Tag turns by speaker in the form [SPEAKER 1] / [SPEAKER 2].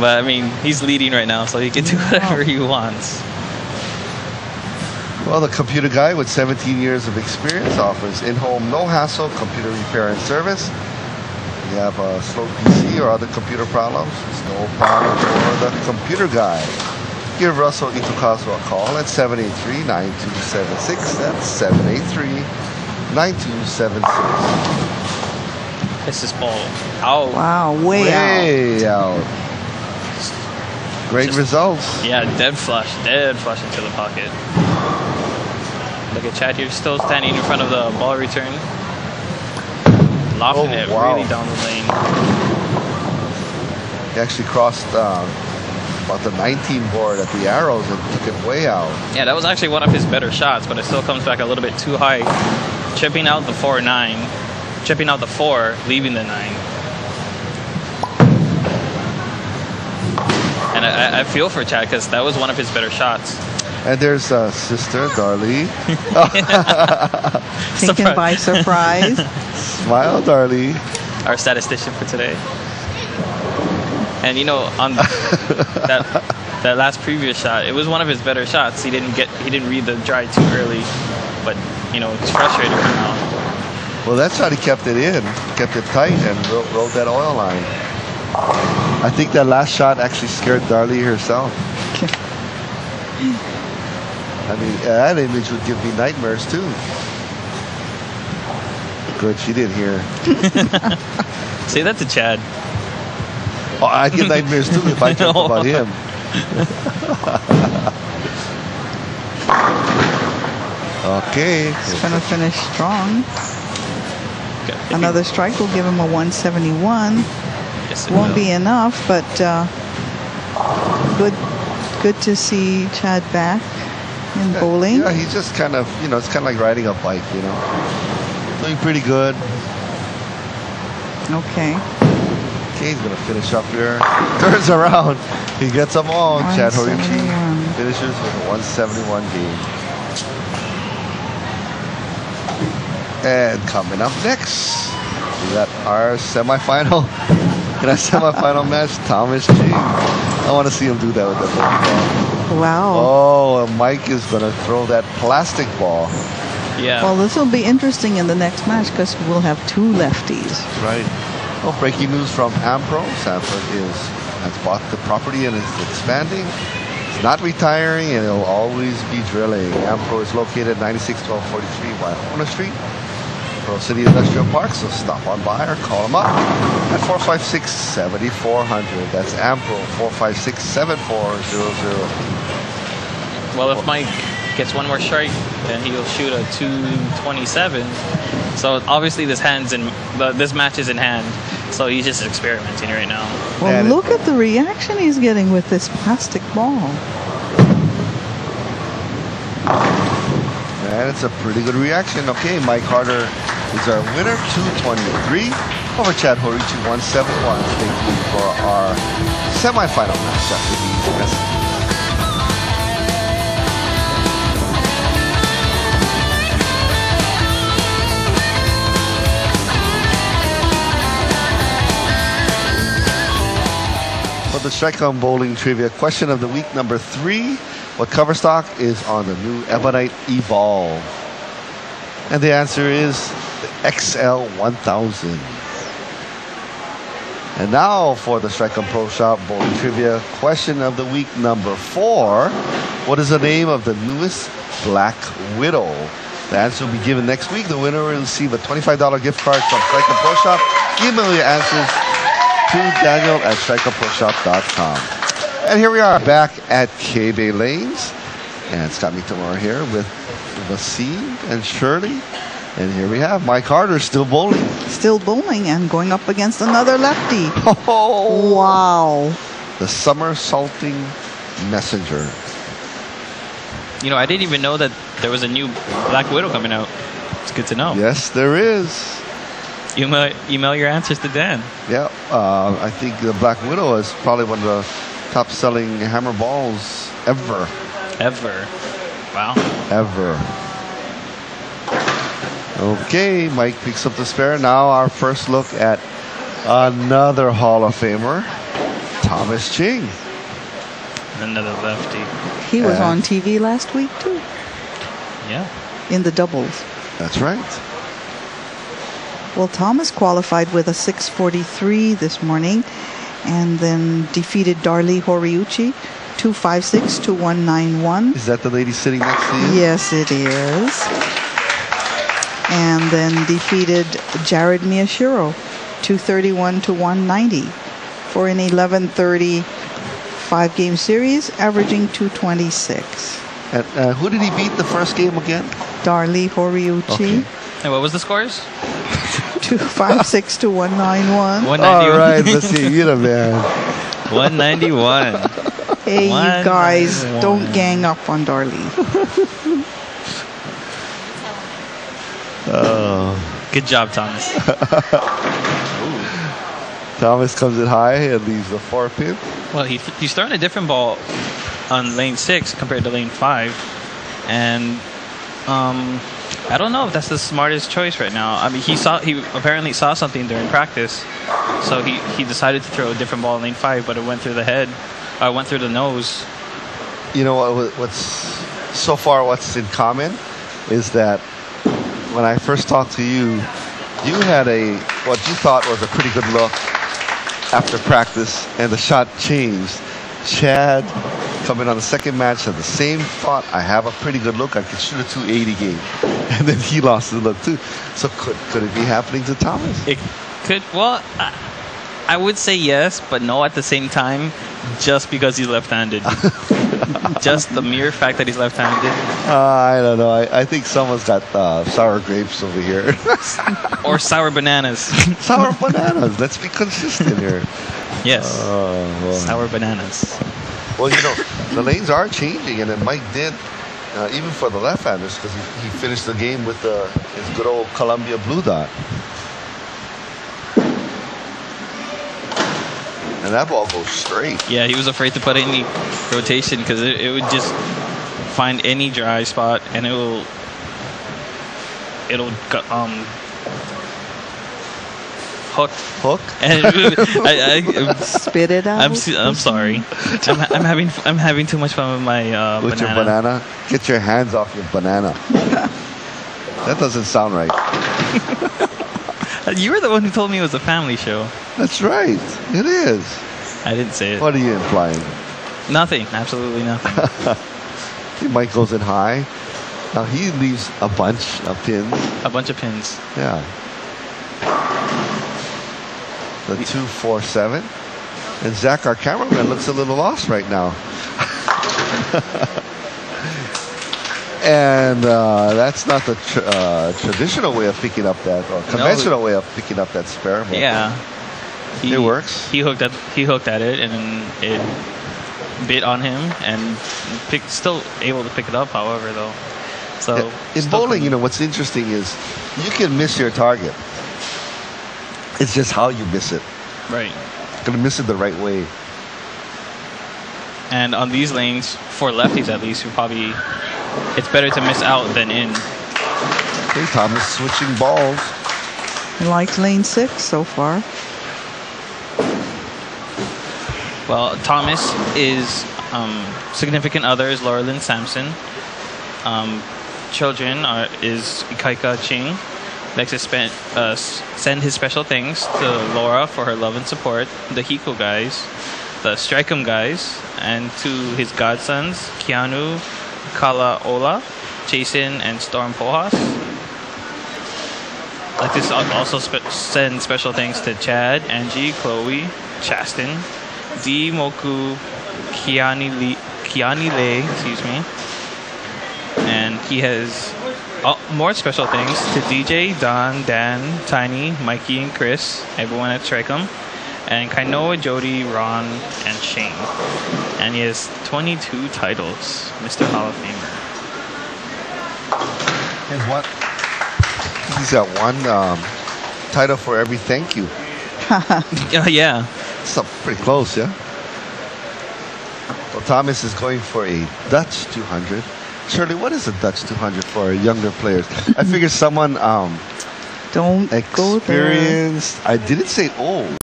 [SPEAKER 1] But I mean, he's leading right now, so he can do whatever he wants.
[SPEAKER 2] Well, the computer guy with 17 years of experience offers in-home, no-hassle computer repair and service. You have a slow PC or other computer problems, it's no problem for the computer guy. Give Russell Itokazu a call at 783-9276. That's 783-9276.
[SPEAKER 1] It's this ball out.
[SPEAKER 3] Wow, way
[SPEAKER 2] out. Great results.
[SPEAKER 1] Yeah, dead flush into the pocket. Look at Chad here, still standing in front of the ball return. Lofting it really down the lane.
[SPEAKER 2] He actually crossed about the 19 board at the arrows and took it way out.
[SPEAKER 1] Yeah, that was actually one of his better shots, but it still comes back a little bit too high. Chipping out the 4-9. Chipping out the 4, leaving the 9. And I feel for Chad because that was one of his better shots.
[SPEAKER 2] And there's Sister Darlie.
[SPEAKER 3] Taken by surprise.
[SPEAKER 2] Smile, Darlie.
[SPEAKER 1] Our statistician for today. And you know, on that last previous shot, it was one of his better shots. He didn't read the dry too early, but you know, he's frustrated right now.
[SPEAKER 2] Well, that shot he kept it in, kept it tight, and rode that oil line. I think that last shot actually scared Darlie herself. I mean, that image would give me nightmares too. Good, she didn't hear.
[SPEAKER 1] Say that to Chad.
[SPEAKER 2] Oh, I get nightmares too if I talk about him. Okay.
[SPEAKER 3] He's going to finish strong. Another strike will give him a 171.
[SPEAKER 1] Yes,
[SPEAKER 3] won't be enough, but good to see Chad back in bowling.
[SPEAKER 2] Yeah, he's just kind of, you know, it's kind of like riding a bike, you know. Doing pretty good.
[SPEAKER 3] Okay.
[SPEAKER 2] Okay, he's going to finish up here. Turns around. He gets them all. Chad Horiuchi finishes with a 171 game. And coming up next, we got our semifinal. In our semifinal match, Thomas G. I want to see him do that with the ball.
[SPEAKER 3] Wow.
[SPEAKER 2] Oh, Mike is going to throw that plastic ball.
[SPEAKER 1] Yeah.
[SPEAKER 3] Well, this will be interesting in the next match because we'll have two lefties.
[SPEAKER 2] That's right. Well, breaking news from Ampro. Sanford has bought the property and is expanding. It's not retiring, and it'll always be drilling. Ampro is located at 961243 Waiahona Street, Pearl City Industrial Park, so stop on by or call them up at 456-7400. That's Ampro, 456-7400.
[SPEAKER 1] Well, if Mike gets one more strike, then he'll shoot a 227. So obviously this match is in hand. So he's just experimenting right now.
[SPEAKER 3] Well, look at the reaction he's getting with this plastic ball.
[SPEAKER 2] And it's a pretty good reaction. Okay, Mike Carter is our winner, 223 over Chad Horiuchi, 171. Stay tuned for our semifinal match after these messages. For the Strike On Bowling Trivia question of the week number 3, what cover stock is on the new Ebonite Evolve? And the answer is the XL1000. And now for the Strike On Pro Shop Bowling Trivia question of the week number 4, what is the name of the newest Black Widow? The answer will be given next week. The winner will receive a $25 gift card from Strike On Pro Shop. Email your answers to Daniel@StrikeOnProShop.com. And here we are back at K-Bay Lanes. And Scott Mitamura here with Vaseem and Shirley. And here we have Mike Carter still bowling.
[SPEAKER 3] Still bowling and going up against another lefty.
[SPEAKER 2] Oh,
[SPEAKER 3] wow.
[SPEAKER 2] The somersaulting messenger.
[SPEAKER 1] You know, I didn't even know that there was a new Black Widow coming out. It's good to know.
[SPEAKER 2] Yes, there is.
[SPEAKER 1] Email your answers to Dan.
[SPEAKER 2] Yeah, I think the Black Widow is probably one of the top-selling hammer balls ever.
[SPEAKER 1] Ever. Wow.
[SPEAKER 2] Ever. Okay, Mike picks up the spare. Now our first look at another Hall of Famer. Thomas Ching.
[SPEAKER 1] Another lefty.
[SPEAKER 3] He was
[SPEAKER 2] And-
[SPEAKER 3] on TV last week too,
[SPEAKER 1] Yeah.
[SPEAKER 3] in the doubles.
[SPEAKER 2] That's right.
[SPEAKER 3] Well, Thomas qualified with a 643 this morning, and then defeated Darli Horiuchi 256 to 191.
[SPEAKER 2] Is that the lady sitting next to you?
[SPEAKER 3] Yes, it is. And then defeated Jared Miyashiro 231 to 190 for an 11:30 5-game series, averaging 226.
[SPEAKER 2] And who did he beat the first game again?
[SPEAKER 3] Darli Horiuchi
[SPEAKER 2] Okay.
[SPEAKER 1] And what was the scores?
[SPEAKER 3] 256 to 191.
[SPEAKER 1] 191.
[SPEAKER 2] All right, let's see. You know, man.
[SPEAKER 1] 191.
[SPEAKER 3] Hey, you guys,
[SPEAKER 1] 191.
[SPEAKER 3] don't gang up on Darli.
[SPEAKER 1] Good job, Thomas.
[SPEAKER 2] Thomas comes in high and leaves the 4-pin.
[SPEAKER 1] Well, he's throwing a different ball on lane 6 compared to lane 5, and I don't know if that's the smartest choice right now. I mean, he apparently saw something during practice, so he decided to throw a different ball in lane 5, but it went through the head, went through the nose.
[SPEAKER 2] You know what's in common is that when I first talked to you, you had what you thought was a pretty good look after practice, and the shot changed. Chad, coming on the second match, had the same thought. I have a pretty good look. I can shoot a 280 game. And then he lost his look too. So could it be happening to Thomas?
[SPEAKER 1] It could. Well, I would say yes, but no at the same time, just because he's left-handed. Just the mere fact that he's left-handed.
[SPEAKER 2] I don't know. I think someone's got sour grapes over here.
[SPEAKER 1] Or sour bananas.
[SPEAKER 2] Sour bananas. Let's be consistent here.
[SPEAKER 1] Yes.
[SPEAKER 2] Well.
[SPEAKER 1] Sour bananas.
[SPEAKER 2] Well, you know, the lanes are changing, and then Mike did, even for the left-handers, because he finished the game with his good old Columbia Blue Dot. And that ball goes straight.
[SPEAKER 1] Yeah, he was afraid to put any rotation because it would just find any dry spot and it'll hook. And I
[SPEAKER 3] Spit it out.
[SPEAKER 1] I'm sorry. I'm having too much fun with my
[SPEAKER 2] With
[SPEAKER 1] banana.
[SPEAKER 2] your banana? Get your hands off your banana. That doesn't sound right.
[SPEAKER 1] You were the one who told me it was a family show.
[SPEAKER 2] That's right. It is.
[SPEAKER 1] I didn't say it.
[SPEAKER 2] What are you implying?
[SPEAKER 1] Nothing. Absolutely nothing.
[SPEAKER 2] Mike goes in high. Now he leaves a bunch of pins.
[SPEAKER 1] A bunch of pins.
[SPEAKER 2] Yeah. The 247. And Zach, our cameraman, looks a little lost right now. And that's not the traditional way of picking up that, or conventional way of picking up that spare. But
[SPEAKER 1] Yeah.
[SPEAKER 2] it works.
[SPEAKER 1] He hooked at it, and it bit on him, and still able to pick it up. However, though, so
[SPEAKER 2] Yeah. In bowling, you know, what's interesting is you can miss your target. It's just how you miss it.
[SPEAKER 1] right.
[SPEAKER 2] Gonna miss it the right way.
[SPEAKER 1] And on these lanes, for lefties at least, it's better to miss out than in.
[SPEAKER 2] Hey, Thomas switching balls.
[SPEAKER 3] I like lane 6 so far.
[SPEAKER 1] Well, Thomas is significant other is Laura Lynn Sampson. Children is Ikaika Ching. Likes to send his special thanks to Laura for her love and support, the Hiko guys, the Strike'em guys, and to his godsons, Keanu, Kalaola, Jason, and Storm Pojas. Like this also send special thanks to Chad, Angie, Chloe, Chaston, D. Moku, Kiani Le, excuse me. And he has more special thanks to DJ, Don, Dan, Tiny, Mikey, and Chris, everyone at Strike'em, and Kainoa, Jody, Ron, and Shane. And he has 22 titles, Mr. Hall of Famer.
[SPEAKER 2] And what? He's got one title for every thank you.
[SPEAKER 1] Yeah.
[SPEAKER 2] It's pretty close, yeah? Well, Thomas is going for a Dutch 200. Shirley, what is a Dutch 200 for younger players? I figure someone
[SPEAKER 3] Don't go there.
[SPEAKER 2] experienced. I didn't say old.